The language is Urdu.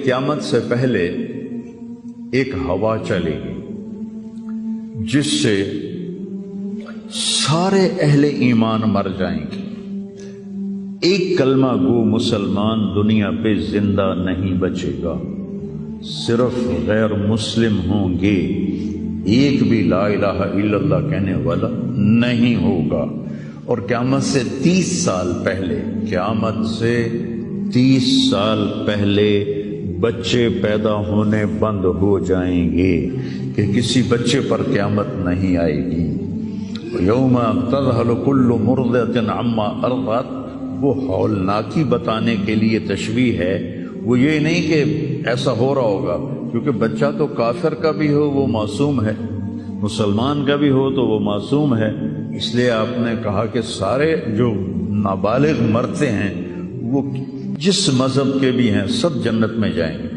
قیامت سے پہلے ایک ہوا چلے گی جس سے سارے اہل ایمان مر جائیں گے. ایک کلمہ گو مسلمان دنیا پہ زندہ نہیں بچے گا، صرف غیر مسلم ہوں گے، ایک بھی لا الہ الا اللہ کہنے والا نہیں ہوگا. اور قیامت سے 30 سال پہلے، قیامت سے 30 سال پہلے بچے پیدا ہونے بند ہو جائیں گے کہ کسی بچے پر قیامت نہیں آئے گی. یوم تذہل کل مرضعۃ عما ارضعت، وہ ہولناکی بتانے کے لیے تشبیہ ہے، وہ یہ نہیں کہ ایسا ہو رہا ہوگا، کیونکہ بچہ تو کافر کا بھی ہو وہ معصوم ہے، مسلمان کا بھی ہو تو وہ معصوم ہے. اس لیے آپ نے کہا کہ سارے جو نابالغ مرتے ہیں وہ جس مذہب کے بھی ہیں سب جنت میں جائیں گے.